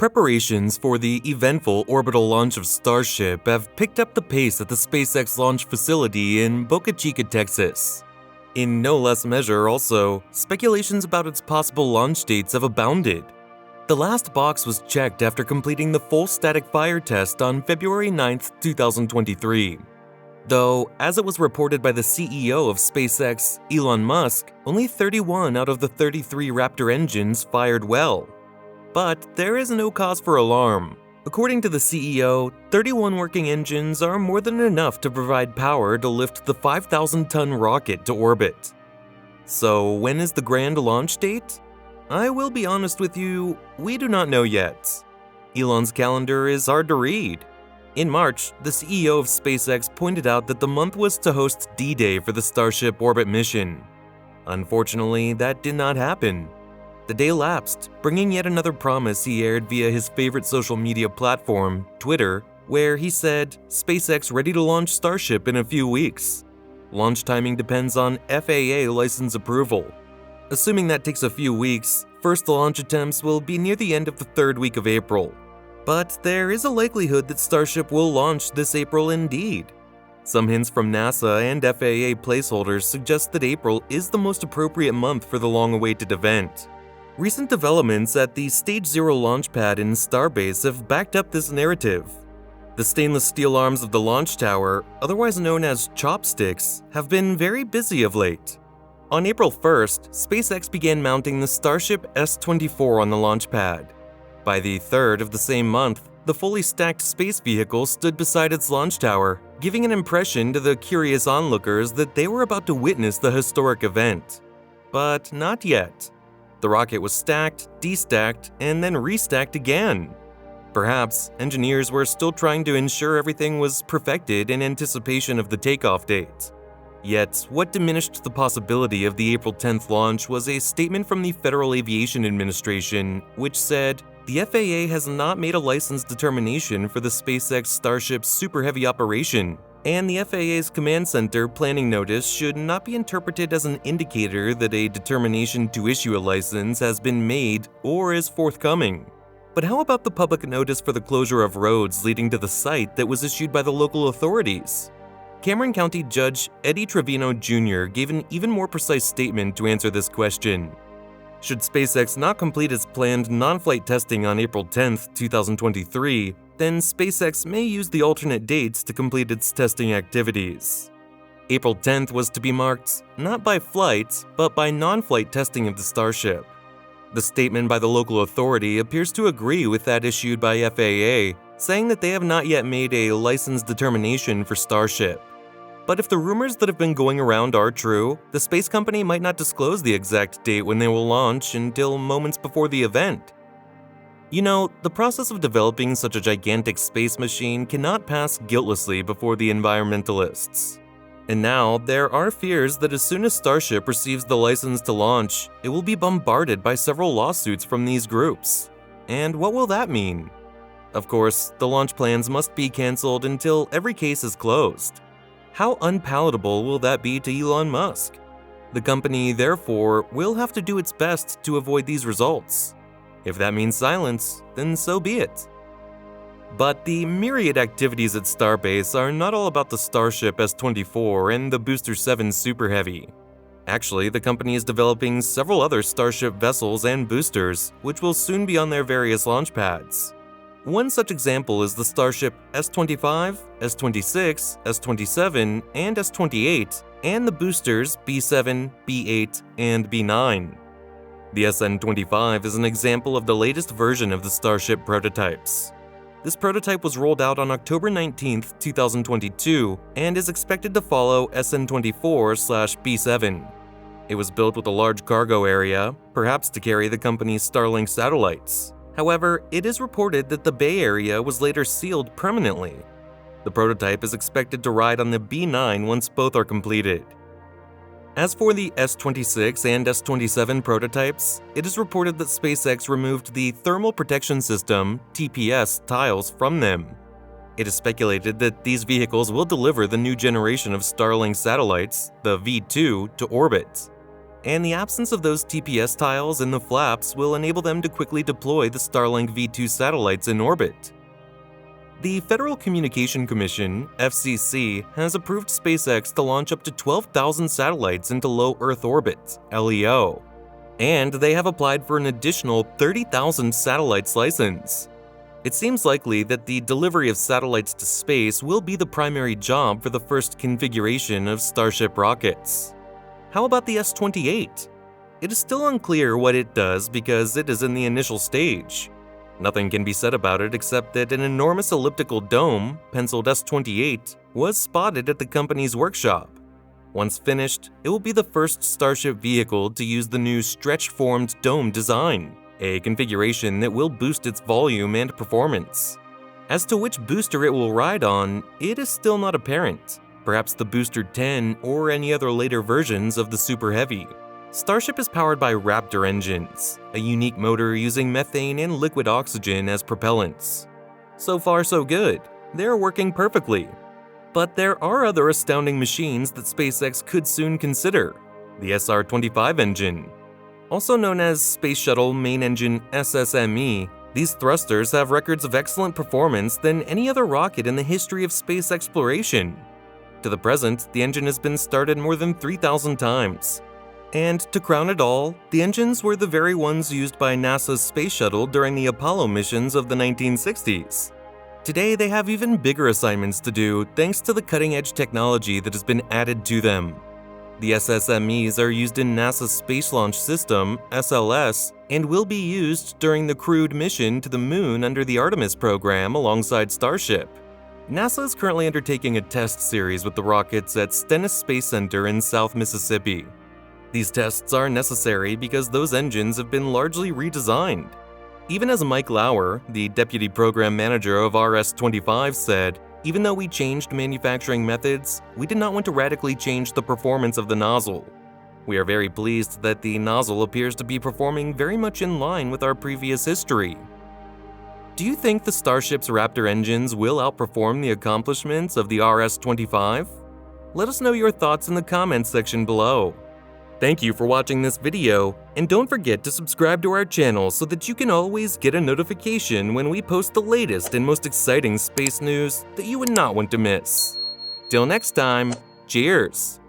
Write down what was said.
Preparations for the eventful orbital launch of Starship have picked up the pace at the SpaceX launch facility in Boca Chica, Texas. In no less measure, also, speculations about its possible launch dates have abounded. The last box was checked after completing the full static fire test on February 9, 2023. Though, as it was reported by the CEO of SpaceX, Elon Musk, only 31 out of the 33 Raptor engines fired well. But there is no cause for alarm. According to the CEO, 31 working engines are more than enough to provide power to lift the 5,000-ton rocket to orbit. So when is the grand launch date? I will be honest with you, we do not know yet. Elon's calendar is hard to read. In March, the CEO of SpaceX pointed out that the month was to host D-Day for the Starship orbit mission. Unfortunately, that did not happen. The day lapsed, bringing yet another promise he aired via his favorite social media platform, Twitter, where he said, SpaceX ready to launch Starship in a few weeks. Launch timing depends on FAA license approval. Assuming that takes a few weeks, first launch attempts will be near the end of the third week of April. But there is a likelihood that Starship will launch this April indeed. Some hints from NASA and FAA placeholders suggest that April is the most appropriate month for the long-awaited event. Recent developments at the Stage 0 launch pad in Starbase have backed up this narrative. The stainless steel arms of the launch tower, otherwise known as chopsticks, have been very busy of late. On April 1st, SpaceX began mounting the Starship S-24 on the launch pad. By the 3rd of the same month, the fully stacked space vehicle stood beside its launch tower, giving an impression to the curious onlookers that they were about to witness the historic event. But not yet. The rocket was stacked, destacked, and then restacked again. Perhaps engineers were still trying to ensure everything was perfected in anticipation of the takeoff date. Yet, what diminished the possibility of the April 10th launch was a statement from the Federal Aviation Administration, which said, the FAA has not made a license determination for the SpaceX Starship Super Heavy operation, and the FAA's Command Center planning notice should not be interpreted as an indicator that a determination to issue a license has been made or is forthcoming. But how about the public notice for the closure of roads leading to the site that was issued by the local authorities? Cameron County Judge Eddie Trevino Jr. gave an even more precise statement to answer this question. Should SpaceX not complete its planned non-flight testing on April 10, 2023, then SpaceX may use the alternate dates to complete its testing activities. April 10th was to be marked not by flights, but by non-flight testing of the Starship. The statement by the local authority appears to agree with that issued by FAA, saying that they have not yet made a license determination for Starship. But if the rumors that have been going around are true, the space company might not disclose the exact date when they will launch until moments before the event. You know, the process of developing such a gigantic space machine cannot pass guiltlessly before the environmentalists. And now, there are fears that as soon as Starship receives the license to launch, it will be bombarded by several lawsuits from these groups. And what will that mean? Of course, the launch plans must be cancelled until every case is closed. How unpalatable will that be to Elon Musk? The company, therefore, will have to do its best to avoid these results. If that means silence, then so be it. But the myriad activities at Starbase are not all about the Starship S-24 and the Booster 7 Super Heavy. Actually, the company is developing several other Starship vessels and boosters, which will soon be on their various launch pads. One such example is the Starship S-25, S-26, S-27, and S-28, and the boosters B-7, B-8, and B-9. The SN-25 is an example of the latest version of the Starship prototypes. This prototype was rolled out on October 19, 2022, and is expected to follow SN-24/B-7. It was built with a large cargo area, perhaps to carry the company's Starlink satellites. However, it is reported that the Bay Area was later sealed permanently. The prototype is expected to ride on the B-9 once both are completed. As for the S-26 and S-27 prototypes, it is reported that SpaceX removed the Thermal Protection System (TPS) tiles from them. It is speculated that these vehicles will deliver the new generation of Starlink satellites, the V2, to orbit. and the absence of those TPS tiles in the flaps will enable them to quickly deploy the Starlink V2 satellites in orbit. The Federal Communication Commission, FCC, has approved SpaceX to launch up to 12,000 satellites into low Earth orbit, LEO, and they have applied for an additional 30,000 satellites license. It seems likely that the delivery of satellites to space will be the primary job for the first configuration of Starship rockets. How about the S-28? It is still unclear what it does because it is in the initial stage. Nothing can be said about it except that an enormous elliptical dome, penciled S-28, was spotted at the company's workshop. Once finished, it will be the first Starship vehicle to use the new stretch-formed dome design, a configuration that will boost its volume and performance. As to which booster it will ride on, it is still not apparent. Perhaps the Booster 10 or any other later versions of the Super Heavy. Starship is powered by Raptor engines, a unique motor using methane and liquid oxygen as propellants. So far so good, they're working perfectly. But there are other astounding machines that SpaceX could soon consider. The SR-25 engine. Also known as Space Shuttle Main Engine SSME, these thrusters have records of excellent performance than any other rocket in the history of space exploration. To the present, the engine has been started more than 3,000 times. And to crown it all, the engines were the very ones used by NASA's space shuttle during the Apollo missions of the 1960s. Today, they have even bigger assignments to do thanks to the cutting-edge technology that has been added to them. The SSMEs are used in NASA's Space Launch System, SLS, and will be used during the crewed mission to the Moon under the Artemis program alongside Starship. NASA is currently undertaking a test series with the rockets at Stennis Space Center in South Mississippi. These tests are necessary because those engines have been largely redesigned. Even as Mike Lauer, the deputy program manager of RS-25, said, "Even though we changed manufacturing methods, we did not want to radically change the performance of the nozzle. We are very pleased that the nozzle appears to be performing very much in line with our previous history." Do you think the Starship's Raptor engines will outperform the accomplishments of the RS-25? Let us know your thoughts in the comments section below. Thank you for watching this video, and don't forget to subscribe to our channel so that you can always get a notification when we post the latest and most exciting space news that you would not want to miss. Till next time, cheers!